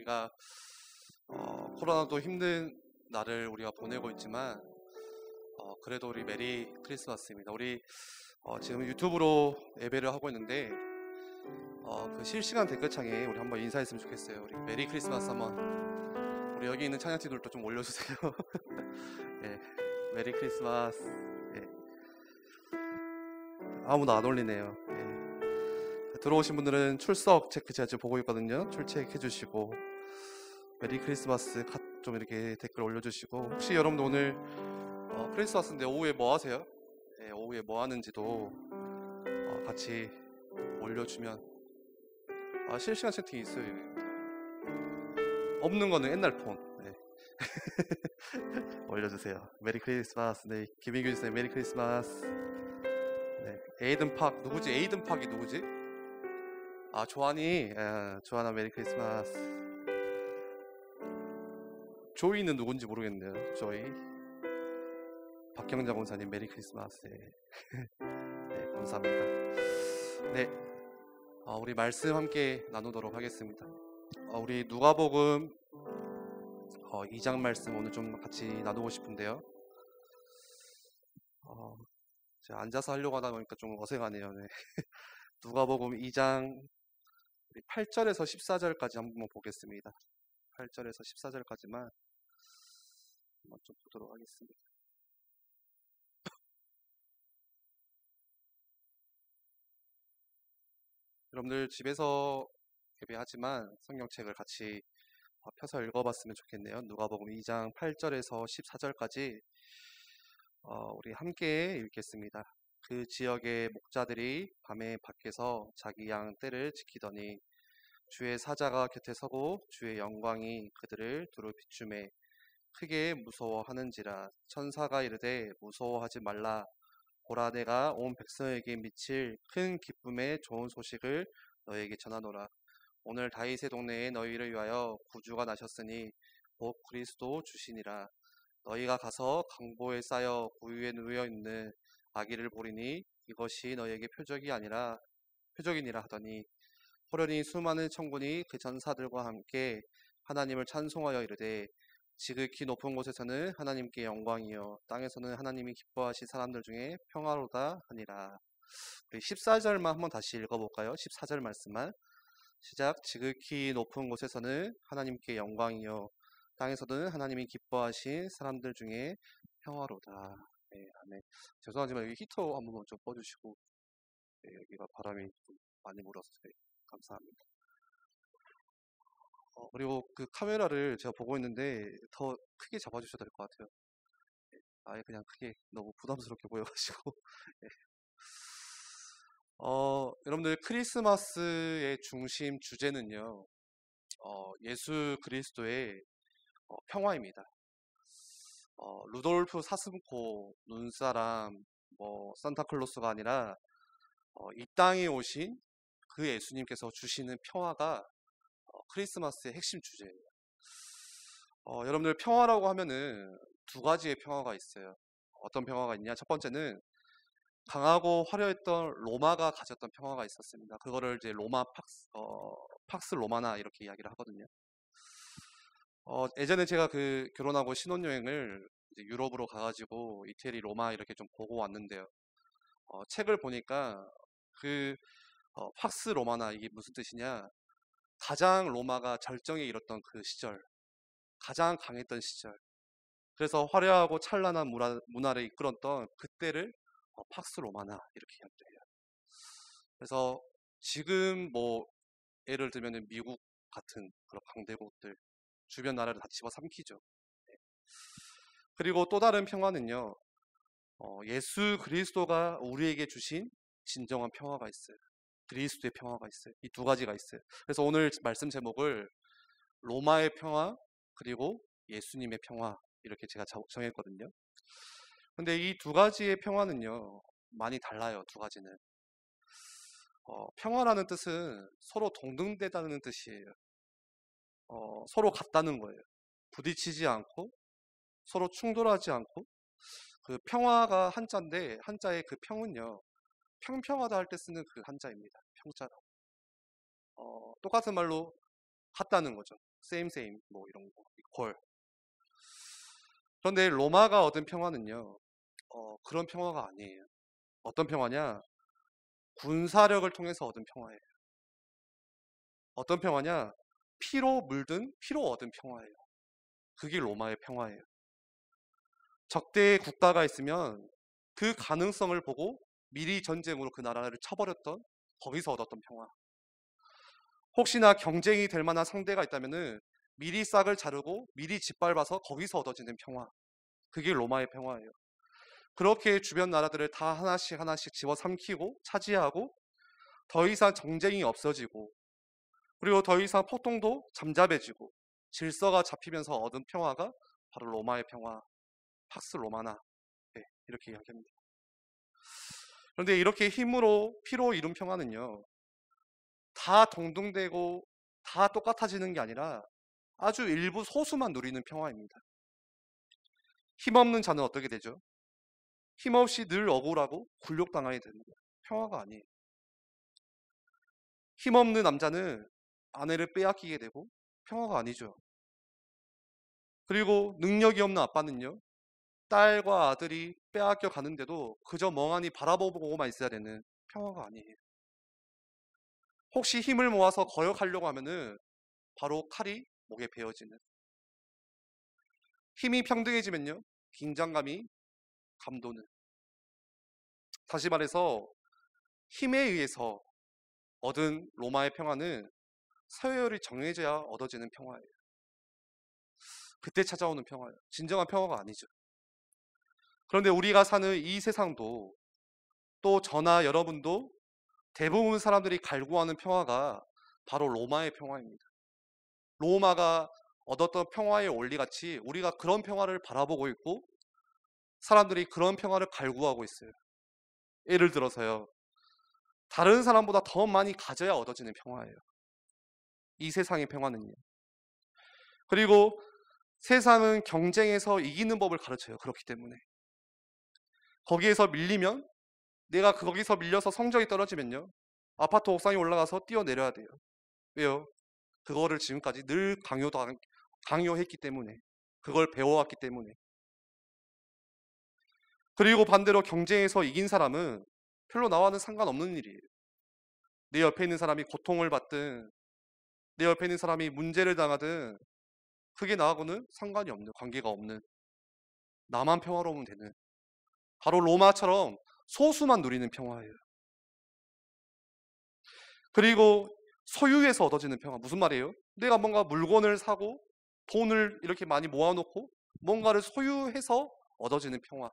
우리가 코로나도 힘든 날을 우리가 보내고 있지만 그래도 우리 메리 크리스마스입니다. 우리 지금 유튜브로 예배를 하고 있는데 그 실시간 댓글창에 우리 한번 인사했으면 좋겠어요. 우리 메리 크리스마스 한번 우리 여기 있는 찬양팀들도 좀 올려주세요. 예, 메리 크리스마스. 예. 아무도 안 올리네요. 예. 들어오신 분들은 출석 체크 제가 지금 보고 있거든요. 출첵해 주시고 메리 크리스마스 좀 이렇게 댓글 올려주시고, 혹시 여러분들 오늘 크리스마스인데 오후에 뭐 하세요? 예, 오후에 뭐 하는지도 같이 올려주면 실시간 채팅이 있어요. 없는 거는 옛날 폰. 네. 올려주세요. 메리 크리스마스. 네, 김민규 선생님 메리 크리스마스. 네, 에이든 팍 누구지? 에이든 팍이 누구지? 조한이. 조한아 메리 크리스마스. 조이는 누군지 모르겠네요. 조이. 박경자 권사님 메리 크리스마스. 네, 감사합니다. 네, 우리 말씀 함께 나누도록 하겠습니다. 우리 누가복음 2장 말씀 오늘 좀 같이 나누고 싶은데요. 제가 앉아서 하려고 하다 보니까 좀 어색하네요. 네. 누가복음 2장 8절에서 14절까지 한번 보겠습니다. 8절에서 14절까지만 한번 좀 보도록 하겠습니다. 여러분들 집에서 예배하지만 성경책을 같이 펴서 읽어봤으면 좋겠네요. 누가복음 2장 8절에서 14절까지 우리 함께 읽겠습니다. 그 지역의 목자들이 밤에 밖에서 자기 양 떼를 지키더니 주의 사자가 곁에 서고 주의 영광이 그들을 두루 비추매 크게 무서워하는지라. 천사가 이르되 무서워하지 말라. 보라, 내가 온 백성에게 미칠 큰 기쁨의 좋은 소식을 너에게 전하노라. 오늘 다윗의 동네에 너희를 위하여 구주가 나셨으니 곧 그리스도 주시니라. 너희가 가서 강보에 쌓여 구유에 누워 있는 아기를 보리니 이것이 너희에게 표적이니라 하더니, 호련히 수많은 천군이 그 전사들과 함께 하나님을 찬송하여 이르되 지극히 높은 곳에서는 하나님께 영광이요 땅에서는 하나님이 기뻐하신 사람들 중에 평화로다 하니라. 우리 14절만 한번 다시 읽어볼까요? 14절 말씀만 시작. 지극히 높은 곳에서는 하나님께 영광이요 땅에서는 하나님이 기뻐하신 사람들 중에 평화로다. 네, 아멘. 죄송하지만 여기 히터 한 번만 좀 꺼주시고. 네, 여기가 바람이 좀 많이 불어서. 네, 감사합니다. 그리고 그 카메라를 제가 보고 있는데 더 크게 잡아주셔야 될 것 같아요. 네, 아예 그냥 크게 너무 부담스럽게 보여가지고. 네. 여러분들 크리스마스의 중심 주제는요, 예수 그리스도의 평화입니다. 루돌프 사슴코 눈사람 산타클로스가 아니라 이 땅에 오신 그 예수님께서 주시는 평화가 크리스마스의 핵심 주제예요. 여러분들 평화라고 하면은 두 가지의 평화가 있어요. 어떤 평화가 있냐? 첫 번째는 강하고 화려했던 로마가 가졌던 평화가 있었습니다. 그거를 이제 로마 팍스 로마나 이렇게 이야기를 하거든요. 예전에 제가 그 결혼하고 신혼여행을 이제 유럽으로 가가지고 이태리 로마 이렇게 좀 보고 왔는데요. 책을 보니까 그 팍스 로마나 이게 무슨 뜻이냐? 가장 로마가 절정에 이뤘던 그 시절, 가장 강했던 시절. 그래서 화려하고 찬란한 문화를 이끌었던 그때를 팍스 로마나 이렇게 이야기를 해요. 그래서 지금 예를 들면 미국 같은 그런 강대국들 주변 나라를 다 집어삼키죠. 네. 그리고 또 다른 평화는요, 예수 그리스도가 우리에게 주신 진정한 평화가 있어요. 그리스도의 평화가 있어요. 이 두 가지가 있어요. 그래서 오늘 말씀 제목을 로마의 평화 그리고 예수님의 평화 이렇게 제가 정했거든요. 근데 이 두 가지의 평화는요, 많이 달라요. 두 가지는. 평화라는 뜻은 서로 동등되다는 뜻이에요. 서로 같다는 거예요. 부딪히지 않고 서로 충돌하지 않고. 그 평화가 한자인데 한자의 그 평은요, 평평하다 할 때 쓰는 그 한자입니다. 평자로. 똑같은 말로 같다는 거죠. same 뭐 이런 거 equal. 그런데 로마가 얻은 평화는요, 그런 평화가 아니에요. 어떤 평화냐? 군사력을 통해서 얻은 평화예요. 어떤 평화냐? 피로 물든 피로 얻은 평화예요. 그게 로마의 평화예요. 적대의 국가가 있으면 그 가능성을 보고 미리 전쟁으로 그 나라를 쳐버렸던, 거기서 얻었던 평화. 혹시나 경쟁이 될 만한 상대가 있다면은 미리 싹을 자르고 미리 짓밟아서 거기서 얻어지는 평화. 그게 로마의 평화예요. 그렇게 주변 나라들을 다 하나씩 하나씩 집어삼키고 차지하고 더 이상 정쟁이 없어지고, 그리고 더 이상 폭동도 잠잠해지고 질서가 잡히면서 얻은 평화가 바로 로마의 평화, 팍스 로마나, 네, 이렇게 이야기합니다. 그런데 이렇게 힘으로 피로 이룬 평화는요, 다 동등되고 다 똑같아지는 게 아니라 아주 일부 소수만 누리는 평화입니다. 힘없는 자는 어떻게 되죠? 힘없이 늘 억울하고 굴욕당하게 됩니다. 평화가 아니에요. 힘없는 남자는 아내를 빼앗기게 되고 평화가 아니죠. 그리고 능력이 없는 아빠는요, 딸과 아들이 빼앗겨 가는데도 그저 멍하니 바라보고만 있어야 되는 평화가 아니에요. 혹시 힘을 모아서 거역하려고 하면은 바로 칼이 목에 베어지는. 힘이 평등해지면요, 긴장감이 감도는. 다시 말해서 힘에 의해서 얻은 로마의 평화는 서열이 정해져야 얻어지는 평화예요. 그때 찾아오는 평화예요. 진정한 평화가 아니죠. 그런데 우리가 사는 이 세상도, 또 저나 여러분도 대부분 사람들이 갈구하는 평화가 바로 로마의 평화입니다. 로마가 얻었던 평화의 원리같이 우리가 그런 평화를 바라보고 있고 사람들이 그런 평화를 갈구하고 있어요. 예를 들어서요, 다른 사람보다 더 많이 가져야 얻어지는 평화예요. 이 세상의 평화는요. 그리고 세상은 경쟁에서 이기는 법을 가르쳐요. 그렇기 때문에 거기에서 밀리면, 내가 거기서 밀려서 성적이 떨어지면요, 아파트 옥상에 올라가서 뛰어내려야 돼요. 왜요? 그거를 지금까지 늘 강요했기 때문에, 그걸 배워왔기 때문에. 그리고 반대로 경쟁에서 이긴 사람은 별로 나와는 상관없는 일이에요. 내 옆에 있는 사람이 고통을 받든 내 옆에 있는 사람이 문제를 당하든 그게 나하고는 상관이 없는, 관계가 없는, 나만 평화로우면 되는, 바로 로마처럼 소수만 누리는 평화예요. 그리고 소유에서 얻어지는 평화, 무슨 말이에요? 내가 뭔가 물건을 사고 돈을 이렇게 많이 모아놓고 뭔가를 소유해서 얻어지는 평화,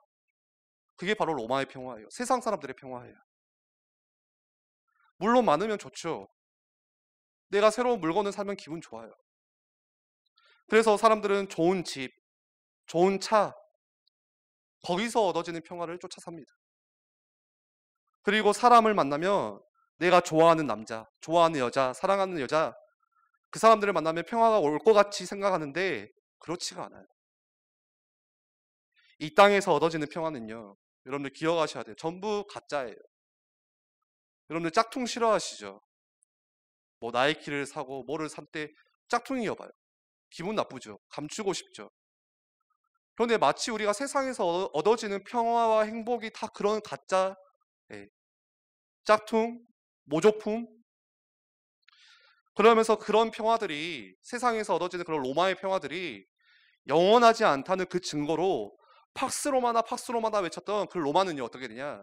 그게 바로 로마의 평화예요. 세상 사람들의 평화예요. 물론 많으면 좋죠. 내가 새로운 물건을 사면 기분 좋아요. 그래서 사람들은 좋은 집, 좋은 차, 거기서 얻어지는 평화를 쫓아 삽니다. 그리고 사람을 만나면 내가 좋아하는 남자, 좋아하는 여자, 사랑하는 여자, 그 사람들을 만나면 평화가 올 것 같이 생각하는데 그렇지가 않아요. 이 땅에서 얻어지는 평화는요, 여러분들 기억하셔야 돼요. 전부 가짜예요. 여러분들 짝퉁 싫어하시죠? 뭐 나이키를 사고 뭐를 산 때 짝퉁이어봐요. 기분 나쁘죠? 감추고 싶죠? 그런데 마치 우리가 세상에서 얻어지는 평화와 행복이 다 그런 가짜, 예, 짝퉁, 모조품, 그러면서 그런 평화들이, 세상에서 얻어지는 그런 로마의 평화들이 영원하지 않다는 그 증거로 팍스로마나 외쳤던 그 로마는요, 어떻게 되냐,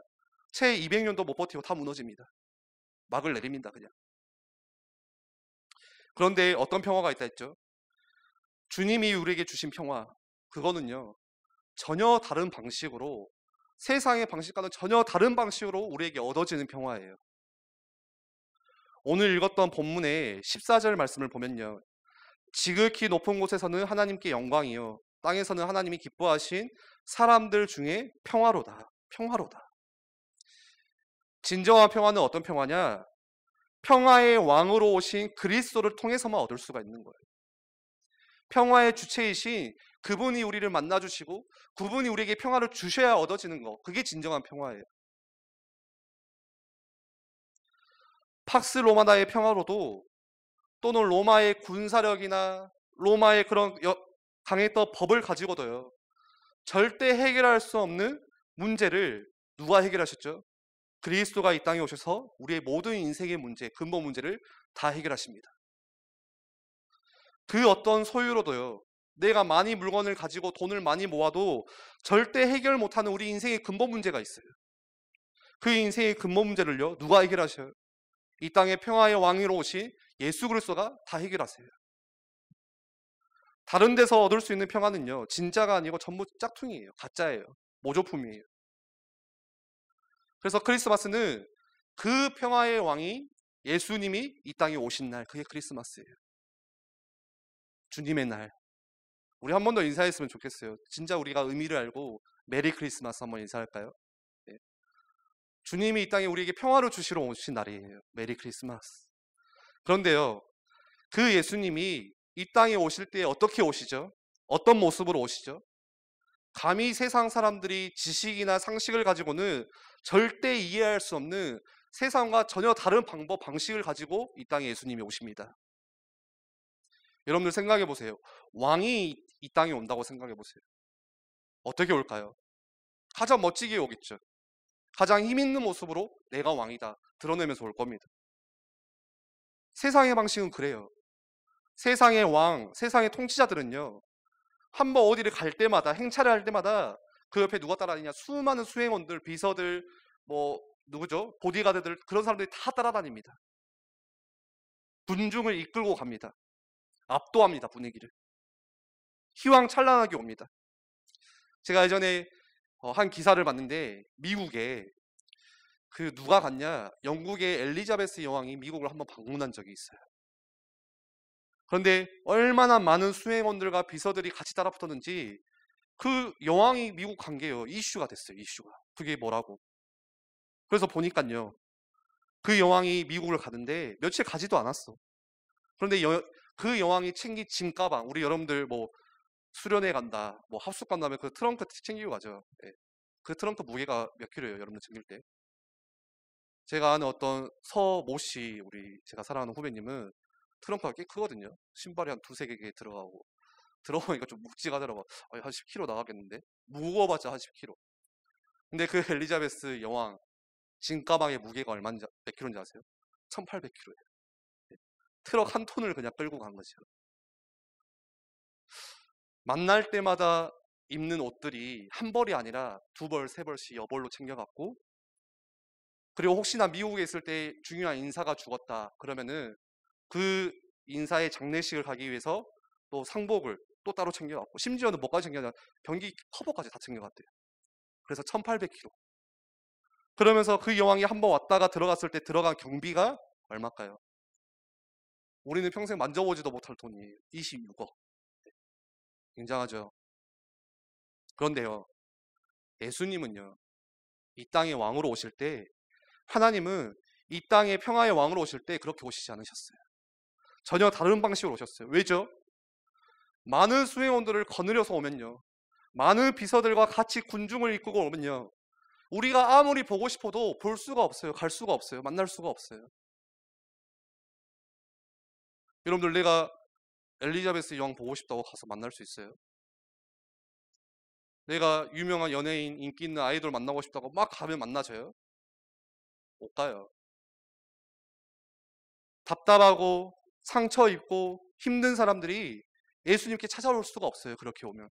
채 200년도 못 버티고 다 무너집니다. 막을 내립니다, 그냥. 그런데 어떤 평화가 있다 했죠? 주님이 우리에게 주신 평화, 그거는요, 전혀 다른 방식으로, 세상의 방식과는 전혀 다른 방식으로 우리에게 얻어지는 평화예요. 오늘 읽었던 본문의 14절 말씀을 보면요, 지극히 높은 곳에서는 하나님께 영광이요 땅에서는 하나님이 기뻐하신 사람들 중에 평화로다. 평화로다. 진정한 평화는 어떤 평화냐? 평화의 왕으로 오신 그리스도를 통해서만 얻을 수가 있는 거예요. 평화의 주체이신 그분이 우리를 만나주시고 그분이 우리에게 평화를 주셔야 얻어지는 거, 그게 진정한 평화예요. 팍스 로마나의 평화로도, 또는 로마의 군사력이나 로마의 그런 강했던 법을 가지고도요. 절대 해결할 수 없는 문제를 누가 해결하셨죠? 그리스도가 이 땅에 오셔서 우리의 모든 인생의 문제, 근본 문제를 다 해결하십니다. 그 어떤 소유로도요. 내가 많이 물건을 가지고 돈을 많이 모아도 절대 해결 못하는 우리 인생의 근본 문제가 있어요. 그 인생의 근본 문제를요. 누가 해결하셔요? 이 땅의 평화의 왕으로 오신 예수 그리스도가 다 해결하세요. 다른 데서 얻을 수 있는 평화는요. 진짜가 아니고 전부 짝퉁이에요. 가짜예요. 모조품이에요. 그래서 크리스마스는 그 평화의 왕이 예수님이 이 땅에 오신 날, 그게 크리스마스예요. 주님의 날. 우리 한 번 더 인사했으면 좋겠어요. 진짜 우리가 의미를 알고 메리 크리스마스 한번 인사할까요? 네. 주님이 이 땅에 우리에게 평화를 주시러 오신 날이에요. 메리 크리스마스. 그런데요, 그 예수님이 이 땅에 오실 때 어떻게 오시죠? 어떤 모습으로 오시죠? 감히 세상 사람들이 지식이나 상식을 가지고는 절대 이해할 수 없는 세상과 전혀 다른 방법, 방식을 가지고 이 땅에 예수님이 오십니다. 여러분들 생각해 보세요. 왕이 이 땅에 온다고 생각해 보세요. 어떻게 올까요? 가장 멋지게 오겠죠. 가장 힘 있는 모습으로 내가 왕이다 드러내면서 올 겁니다. 세상의 방식은 그래요. 세상의 왕, 세상의 통치자들은요. 한번 어디를 갈 때마다, 행차를 할 때마다 그 옆에 누가 따라다니냐? 수많은 수행원들, 비서들, 뭐 누구죠? 보디가드들, 그런 사람들이 다 따라다닙니다. 군중을 이끌고 갑니다. 압도합니다, 분위기를. 휘황찬란하게 옵니다. 제가 예전에 한 기사를 봤는데 미국에 그 누가 갔냐? 영국의 엘리자베스 여왕이 미국을 한번 방문한 적이 있어요. 그런데 얼마나 많은 수행원들과 비서들이 같이 따라붙었는지 그 여왕이 미국 간 게요. 이슈가 됐어요. 이슈가. 그게 뭐라고. 그래서 보니까요. 그 여왕이 미국을 가는데 며칠 가지도 않았어. 그런데 그 여왕이 챙긴 짐 가방, 우리 여러분들 뭐 수련회 간다, 뭐 합숙 간다면 그 트렁크 챙기고 가죠. 예. 그 트렁크 무게가 몇 킬로예요, 여러분들 챙길 때? 제가 아는 어떤 서모 씨, 우리 제가 사랑하는 후배님은 트렁크가 꽤 크거든요. 신발이 한 두세 개 들어가고 들어보니까 좀 묵직하더라고. 한 10kg 나가겠는데? 무거워봤자 한 10kg. 근데 그 엘리자베스 여왕 짐 가방의 무게가 얼마인지 몇 킬로인지 아세요? 1800kg예요. 트럭 한 톤을 그냥 끌고 간 거죠. 만날 때마다 입는 옷들이 한 벌이 아니라 두 벌, 세 벌씩 여벌로 챙겨갔고, 그리고 혹시나 미국에 있을 때 중요한 인사가 죽었다 그러면은 그 인사의 장례식을 가기 위해서 또 상복을 또 따로 챙겨갔고, 심지어는 뭐까지 챙겨갔냐? 변기 커버까지 다 챙겨갔대요. 그래서 1800kg. 그러면서 그 여왕이 한번 왔다가 들어갔을 때 들어간 경비가 얼마일까요? 우리는 평생 만져보지도 못할 돈이에요. 26억. 굉장하죠. 그런데요, 예수님은요, 이 땅의 왕으로 오실 때, 하나님은 이 땅의 평화의 왕으로 오실 때 그렇게 오시지 않으셨어요. 전혀 다른 방식으로 오셨어요. 왜죠? 많은 수행원들을 거느려서 오면요, 많은 비서들과 같이 군중을 이끌고 오면요, 우리가 아무리 보고 싶어도 볼 수가 없어요. 갈 수가 없어요. 만날 수가 없어요. 여러분들, 내가 엘리자베스 여왕 보고 싶다고 가서 만날 수 있어요? 내가 유명한 연예인, 인기 있는 아이돌 만나고 싶다고 막 가면 만나져요? 못 가요. 답답하고 상처 입고 힘든 사람들이 예수님께 찾아올 수가 없어요. 그렇게 오면.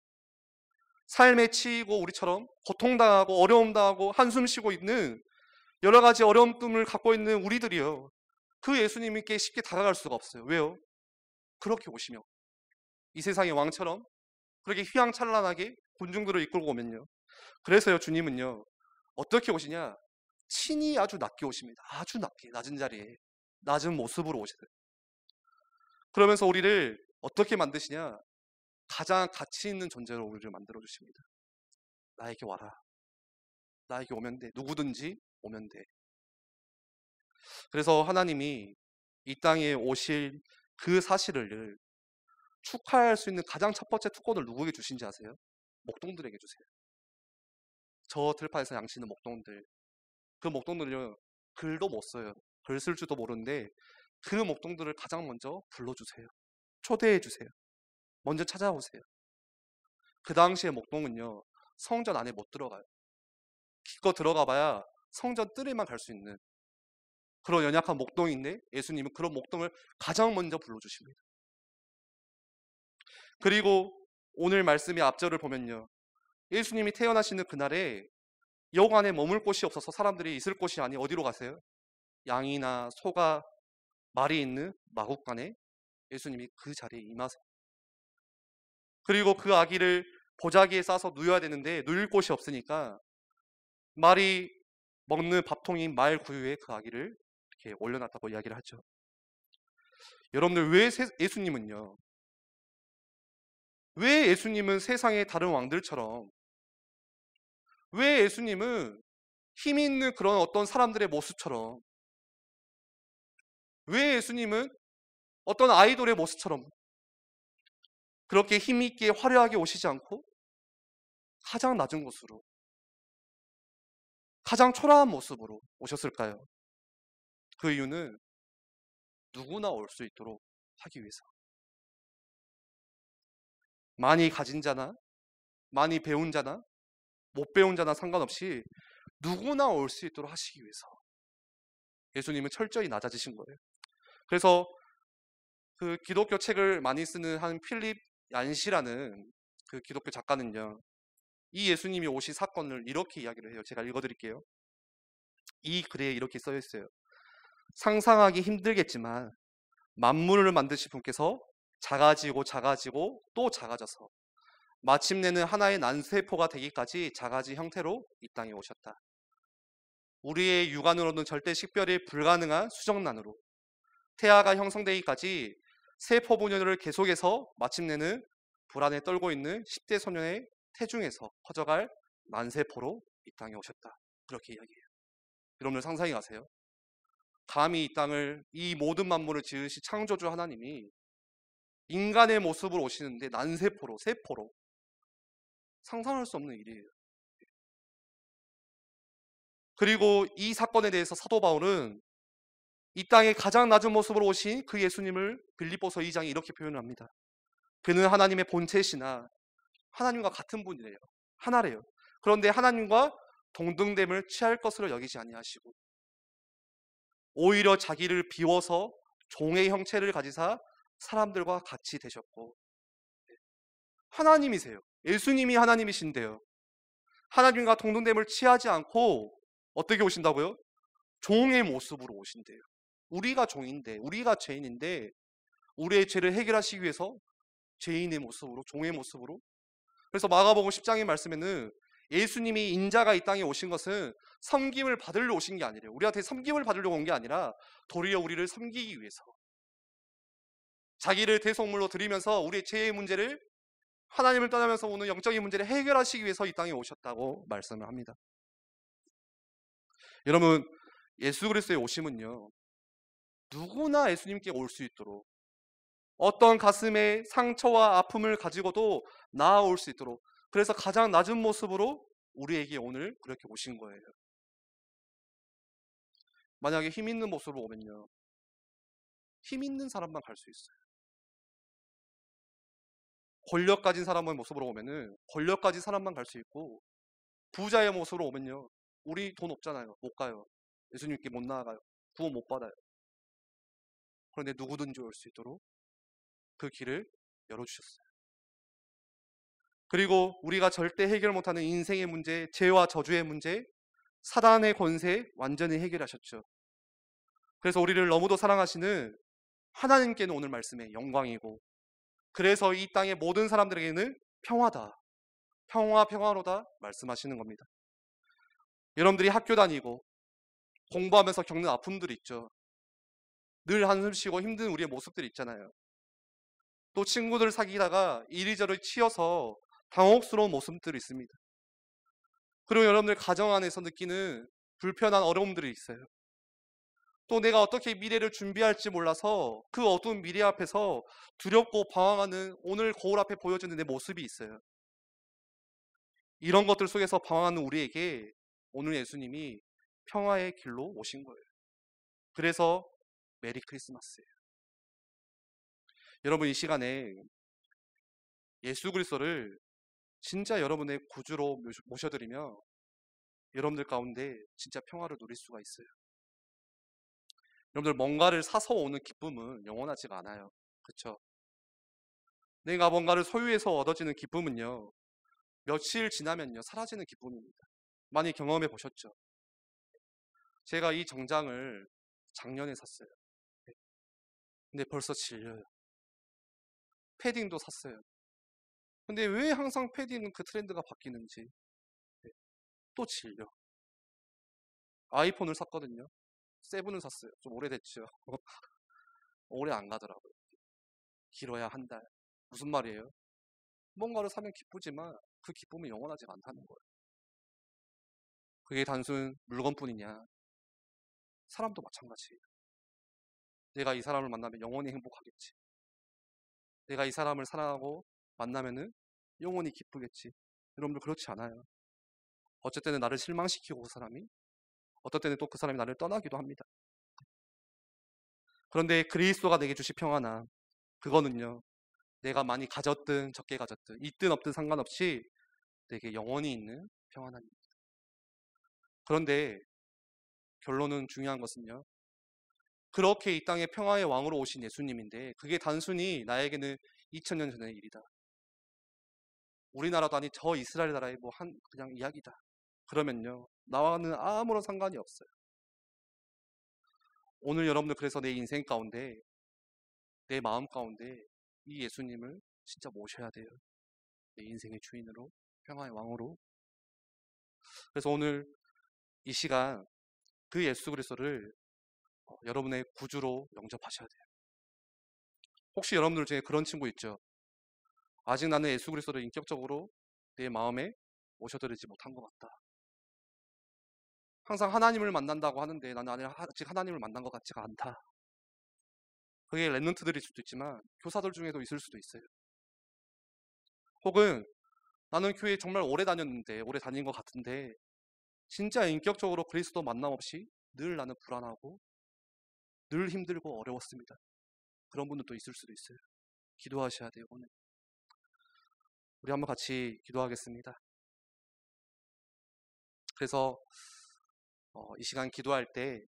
삶에 치이고 우리처럼 고통당하고 어려움 당하고 한숨 쉬고 있는 여러 가지 어려움을 갖고 있는 우리들이요, 그 예수님께 쉽게 다가갈 수가 없어요. 왜요? 그렇게 오시며 이 세상의 왕처럼 그렇게 휘황찬란하게 군중들을 이끌고 오면요. 그래서요, 주님은요, 어떻게 오시냐? 친히 아주 낮게 오십니다. 아주 낮게, 낮은 자리에, 낮은 모습으로 오시어요. 그러면서 우리를 어떻게 만드시냐? 가장 가치 있는 존재로 우리를 만들어 주십니다. 나에게 와라. 나에게 오면 돼. 누구든지 오면 돼. 그래서 하나님이 이 땅에 오실 그 사실을 축하할 수 있는 가장 첫 번째 특권을 누구에게 주신지 아세요? 목동들에게 주세요. 저 들판에서 양치는 목동들. 그 목동들은요, 글도 못 써요. 글 쓸 줄도 모르는데 그 목동들을 가장 먼저 불러주세요. 초대해 주세요. 먼저 찾아오세요. 그 당시에 목동은요, 성전 안에 못 들어가요. 기껏 들어가 봐야 성전 뜰에만 갈 수 있는 그런 연약한 목동인데, 예수님은 그런 목동을 가장 먼저 불러주십니다. 그리고 오늘 말씀의 앞절을 보면요, 예수님이 태어나시는 그날에 역 안에 머물 곳이 없어서 사람들이 있을 곳이 아니 어디로 가세요? 양이나 소가 말이 있는 마국간에 예수님이 그 자리에 임하세요. 그리고 그 아기를 보자기에 싸서 누워야 되는데 누울 곳이 없으니까 말이 먹는 밥통인 말 구유에 그 아기를 이렇게 올려놨다고 이야기를 하죠. 여러분들, 왜 예수님은 세상의 다른 왕들처럼, 왜 예수님은 힘 있는 그런 어떤 사람들의 모습처럼, 왜 예수님은 어떤 아이돌의 모습처럼 그렇게 힘 있게 화려하게 오시지 않고 가장 낮은 곳으로, 가장 초라한 모습으로 오셨을까요? 그 이유는 누구나 올 수 있도록 하기 위해서. 많이 가진 자나 많이 배운 자나 못 배운 자나 상관없이 누구나 올 수 있도록 하시기 위해서 예수님은 철저히 낮아지신 거예요. 그래서 그 기독교 책을 많이 쓰는 한 필립 얀시라는 그 기독교 작가는요, 이 예수님이 오신 사건을 이렇게 이야기를 해요. 제가 읽어드릴게요. 이 글에 이렇게 써 있어요. 상상하기 힘들겠지만 만물을 만드신 분께서 작아지고 작아지고 또 작아져서 마침내는 하나의 난세포가 되기까지 작아진 형태로 이 땅에 오셨다. 우리의 육안으로는 절대 식별이 불가능한 수정란으로 태아가 형성되기까지 세포 분열을 계속해서 마침내는 불안에 떨고 있는 10대 소년의 태중에서 커져갈 난세포로 이 땅에 오셨다. 그렇게 이야기해요. 여러분들 상상해 가세요. 감히 이 땅을, 이 모든 만물을 지으신 창조주 하나님이 인간의 모습으로 오시는데 난세포로, 세포로, 상상할 수 없는 일이에요. 그리고 이 사건에 대해서 사도 바울은 이 땅에 가장 낮은 모습으로 오신 그 예수님을 빌립보서 2장에 이렇게 표현합니다. 그는 하나님의 본체시나 하나님과 같은 분이래요. 하나래요. 그런데 하나님과 동등됨을 취할 것으로 여기지 아니하시고 오히려 자기를 비워서 종의 형체를 가지사 사람들과 같이 되셨고, 하나님이세요. 예수님이 하나님이신데요, 하나님과 동등됨을 취하지 않고 어떻게 오신다고요? 종의 모습으로 오신대요. 우리가 종인데, 우리가 죄인인데 우리의 죄를 해결하시기 위해서 죄인의 모습으로, 종의 모습으로. 그래서 마가복음 10장의 말씀에는 예수님이 인자가 이 땅에 오신 것은 섬김을 받으려 오신 게 아니래요. 우리한테 섬김을 받으려고 온 게 아니라 도리어 우리를 섬기기 위해서, 자기를 대속물로 드리면서 우리의 죄의 문제를, 하나님을 떠나면서 오는 영적인 문제를 해결하시기 위해서 이 땅에 오셨다고 말씀을 합니다. 여러분, 예수 그리스도의 오심은요, 누구나 예수님께 올 수 있도록, 어떤 가슴에 상처와 아픔을 가지고도 나아올 수 있도록, 그래서 가장 낮은 모습으로 우리에게 오늘 그렇게 오신 거예요. 만약에 힘 있는 모습으로 오면요, 힘 있는 사람만 갈 수 있어요. 권력 가진 사람의 모습으로 오면은 권력 가진 사람만 갈 수 있고, 부자의 모습으로 오면요, 우리 돈 없잖아요, 못 가요. 예수님께 못 나아가요. 구원 못 받아요. 그런데 누구든지 올 수 있도록 그 길을 열어주셨어요. 그리고 우리가 절대 해결 못하는 인생의 문제, 죄와 저주의 문제, 사단의 권세 완전히 해결하셨죠. 그래서 우리를 너무도 사랑하시는 하나님께는 오늘 말씀에 영광이고, 그래서 이 땅의 모든 사람들에게는 평화다, 평화로다 말씀하시는 겁니다. 여러분들이 학교 다니고 공부하면서 겪는 아픔들이 있죠. 늘 한숨 쉬고 힘든 우리의 모습들이 있잖아요. 또 친구들 사귀다가 이리저리 치여서 당혹스러운 모습들이 있습니다. 그리고 여러분들 가정 안에서 느끼는 불편한 어려움들이 있어요. 또 내가 어떻게 미래를 준비할지 몰라서 그 어두운 미래 앞에서 두렵고 방황하는 오늘 거울 앞에 보여지는 내 모습이 있어요. 이런 것들 속에서 방황하는 우리에게 오늘 예수님이 평화의 길로 오신 거예요. 그래서 메리 크리스마스예요. 여러분, 이 시간에 예수 그리스도를 진짜 여러분의 구주로 모셔드리며 여러분들 가운데 진짜 평화를 누릴 수가 있어요. 여러분들 뭔가를 사서 오는 기쁨은 영원하지가 않아요. 그렇죠? 내가 뭔가를 소유해서 얻어지는 기쁨은요, 며칠 지나면요 사라지는 기쁨입니다. 많이 경험해 보셨죠? 제가 이 정장을 작년에 샀어요. 근데 벌써 질려요. 패딩도 샀어요. 근데 왜 항상 패딩은 그 트렌드가 바뀌는지 또 질려. 아이폰을 샀거든요. 세븐을 샀어요. 좀 오래됐죠. 오래 안 가더라고요. 길어야 한 달. 무슨 말이에요? 뭔가를 사면 기쁘지만 그 기쁨이 영원하지 않다는 거예요. 그게 단순 물건뿐이냐? 사람도 마찬가지예요. 내가 이 사람을 만나면 영원히 행복하겠지. 내가 이 사람을 사랑하고 만나면은 영원히 기쁘겠지. 여러분들 그렇지 않아요. 어쩔 때는 나를 실망시키고 그 사람이, 어떨 때는 또 그 사람이 나를 떠나기도 합니다. 그런데 그리스도가 내게 주신 평안함, 그거는요, 내가 많이 가졌든 적게 가졌든 있든 없든 상관없이 내게 영원히 있는 평안함입니다. 그런데 결론은 중요한 것은요, 그렇게 이 땅에 평화의 왕으로 오신 예수님인데 그게 단순히 나에게는 2000년 전의 일이다. 우리나라도 아니 저 이스라엘 나라의 뭐 그냥 이야기다. 그러면요, 나와는 아무런 상관이 없어요. 오늘 여러분들 그래서 내 인생 가운데, 내 마음 가운데 이 예수님을 진짜 모셔야 돼요. 내 인생의 주인으로, 평화의 왕으로. 그래서 오늘 이 시간 그 예수 그리스도를 여러분의 구주로 영접하셔야 돼요. 혹시 여러분들 중에 그런 친구 있죠? 아직 나는 예수 그리스도를 인격적으로 내 마음에 모셔드리지 못한 것 같다. 항상 하나님을 만난다고 하는데 나는 아직 하나님을 만난 것 같지가 않다. 그게 랩런트들일 수도 있지만 교사들 중에도 있을 수도 있어요. 혹은 나는 교회 정말 오래 다녔는데, 오래 다닌 것 같은데 진짜 인격적으로 그리스도 만남 없이 늘 나는 불안하고 늘 힘들고 어려웠습니다. 그런 분들도 있을 수도 있어요. 기도하셔야 돼요. 오늘 우리 한번 같이 기도하겠습니다. 그래서 이 시간 기도할 때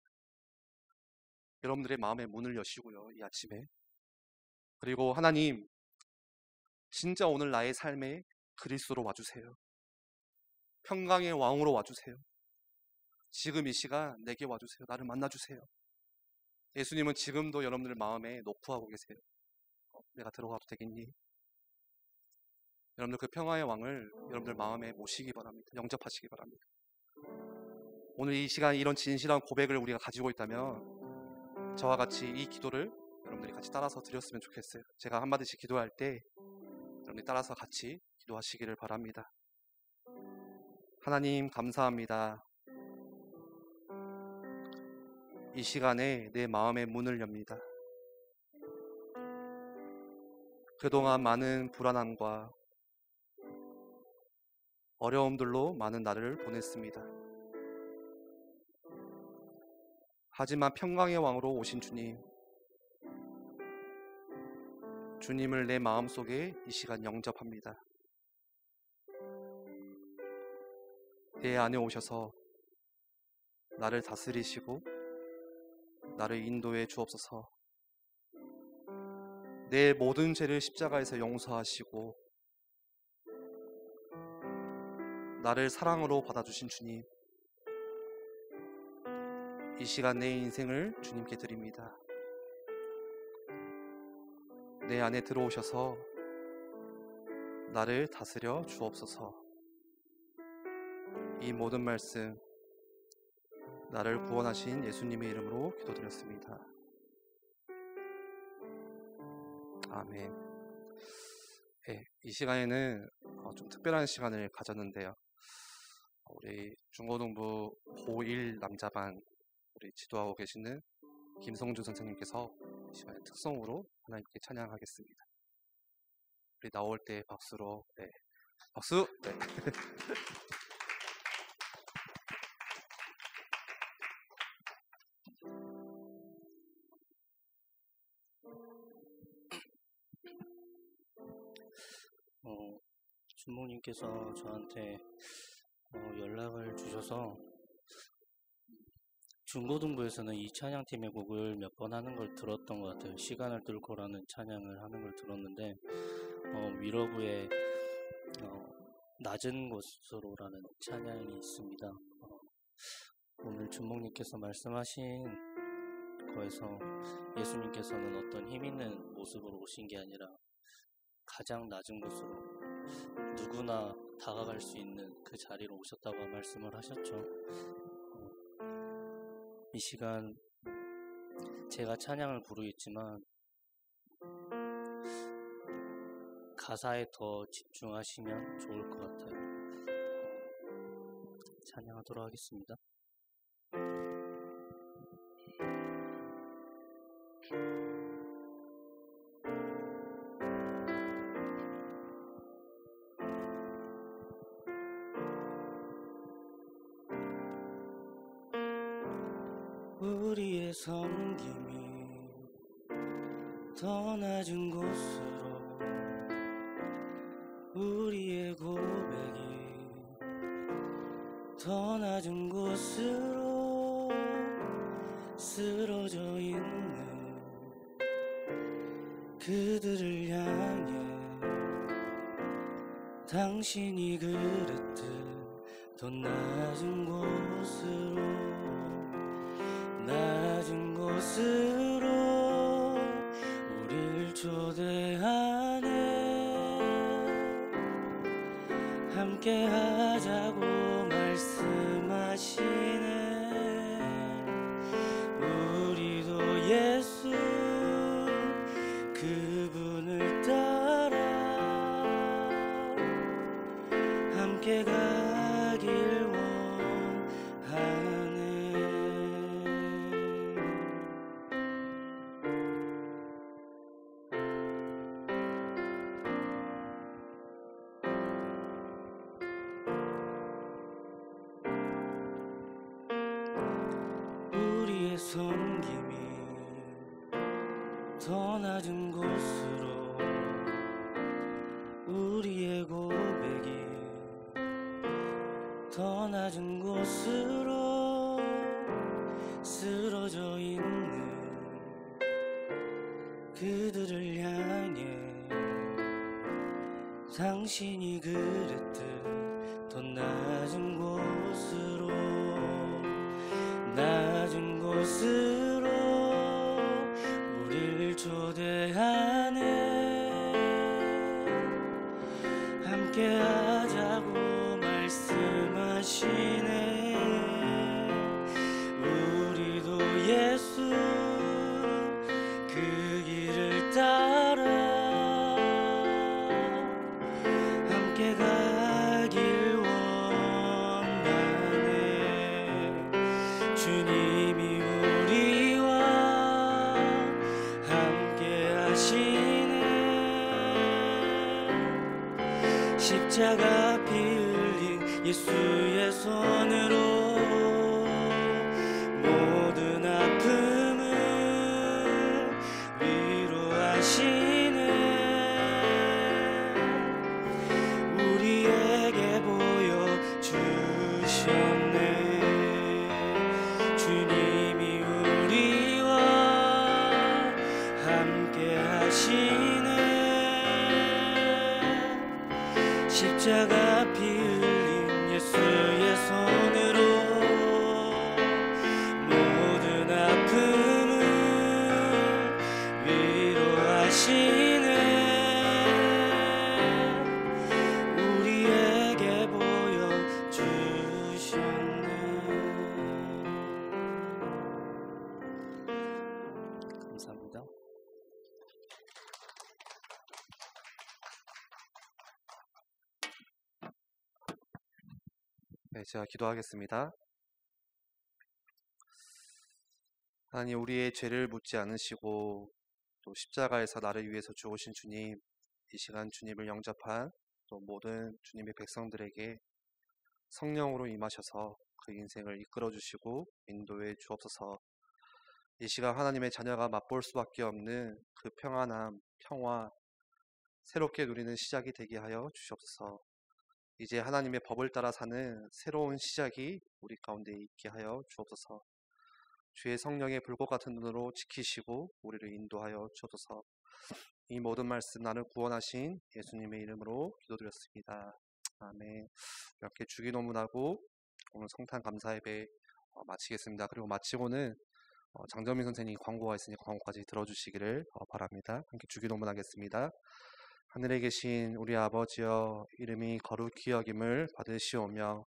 여러분들의 마음의 문을 여시고요, 이 아침에. 그리고 하나님, 진짜 오늘 나의 삶에 그리스도로 와주세요. 평강의 왕으로 와주세요. 지금 이 시간 내게 와주세요. 나를 만나주세요. 예수님은 지금도 여러분들 마음에 노크하고 계세요. 내가 들어가도 되겠니? 여러분들 그 평화의 왕을 여러분들 마음에 모시기 바랍니다. 영접하시기 바랍니다. 오늘 이 시간 이런 진실한 고백을 우리가 가지고 있다면 저와 같이 이 기도를 여러분들이 같이 따라서 드렸으면 좋겠어요. 제가 한마디씩 기도할 때 여러분들이 따라서 같이 기도하시기를 바랍니다. 하나님 감사합니다. 이 시간에 내 마음의 문을 엽니다. 그동안 많은 불안함과 어려움들로 많은 날을 보냈습니다. 하지만 평강의 왕으로 오신 주님, 주님을 내 마음속에 이 시간 영접합니다. 내 안에 오셔서 나를 다스리시고 나를 인도해 주옵소서. 내 모든 죄를 십자가에서 용서하시고 나를 사랑으로 받아주신 주님, 이 시간 내 인생을 주님께 드립니다. 내 안에 들어오셔서 나를 다스려 주옵소서. 이 모든 말씀 나를 구원하신 예수님의 이름으로 기도드렸습니다. 아멘. 네, 이 시간에는 좀 특별한 시간을 가졌는데요. 우리 중고등부 고1 남자반 우리 지도하고 계시는 김성준 선생님께서 이 시간에 특성으로 하나님께 찬양하겠습니다. 우리 나올 때 박수로, 네, 박수. 네. 주목님께서 저한테 연락을 주셔서 중고등부에서는 이 찬양팀의 곡을 몇 번 하는 걸 들었던 것 같아요. 시간을 뚫고라는 찬양을 하는 걸 들었는데 위러브의 낮은 곳으로라는 찬양이 있습니다. 오늘 주목님께서 말씀하신 거에서 예수님께서는 어떤 힘 있는 모습으로 오신 게 아니라 가장 낮은 곳으로 누구나 다가갈 수 있는 그 자리로 오셨다고 말씀을 하셨죠. 이 시간 제가 찬양을 부르겠지만 가사에 더 집중하시면 좋을 것 같아요. 찬양하도록 하겠습니다. 우리의 섬김이 더 낮은 곳으로, 우리의 고백이 더 낮은 곳으로 쓰러져 있는 그들을 향해 당신이 그랬듯 더 낮은 곳으로, 낮은 곳으로 우릴 초대하네. 함께 하자고 말씀하시네. 우리도 예수 그분을 따라 함께 가길 원하네. 우리의 섬김이 더 낮은 곳으로, 우리의 고백이 더 낮은 곳으로 쓰러져 있는 그들을 향해 당신이 그랬듯 더 낮은 곳으로, 낮은 곳으로 우릴 초대하네. 함께 하자고 말씀하시네. 우리도 예수 그 길을 따라 함께 가길 원하네. 주님이 우리와 함께 하시네. 십자가 피 흘린 예수의 손으로 모든 아픔을 위로하시네. 우리에게 보여주셨네. 주님이 우리와 함께 하시네. 십자가 피 흘린 예수의 손으로 모든 아픔을 위로하시네. 우리에게 보여주셨네. 감사합니다. 네, 제가 기도하겠습니다. 하나님, 우리의 죄를 묻지 않으시고 또 십자가에서 나를 위해서 죽으신 주님, 이 시간 주님을 영접한 또 모든 주님의 백성들에게 성령으로 임하셔서 그 인생을 이끌어 주시고 인도해 주옵소서. 이 시간 하나님의 자녀가 맛볼 수밖에 없는 그 평안함, 평화, 새롭게 누리는 시작이 되게 하여 주시옵소서. 이제 하나님의 법을 따라 사는 새로운 시작이 우리 가운데 있게 하여 주옵소서. 주의 성령의 불꽃 같은 눈으로 지키시고 우리를 인도하여 주옵소서. 이 모든 말씀 나를 구원하신 예수님의 이름으로 기도드렸습니다. 아멘. 이렇게 주기도문하고 오늘 성탄 감사 예배 마치겠습니다. 그리고 마치고는 장정민 선생님이 광고가 있으니 광고까지 들어주시기를 바랍니다. 함께 주기도문 하겠습니다. 하늘에 계신 우리 아버지여, 이름이 거룩히 여김을 받으시오며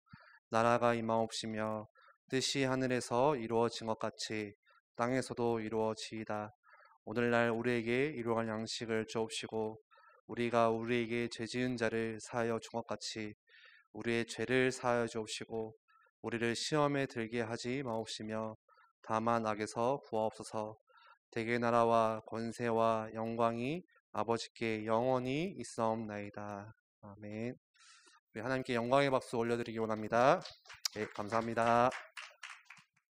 나라가 임하옵시며 뜻이 하늘에서 이루어진 것 같이 땅에서도 이루어지이다. 오늘날 우리에게 일용할 양식을 주옵시고 우리가 우리에게 죄 지은 자를 사하여 준 것 같이 우리의 죄를 사하여 주옵시고 우리를 시험에 들게 하지 마옵시며 다만 악에서 구하옵소서. 대개 나라와 권세와 영광이 아버지께 영원히 있사옵나이다. 아멘. 우리 하나님께 영광의 박수 올려드리기 원합니다. 네, 감사합니다.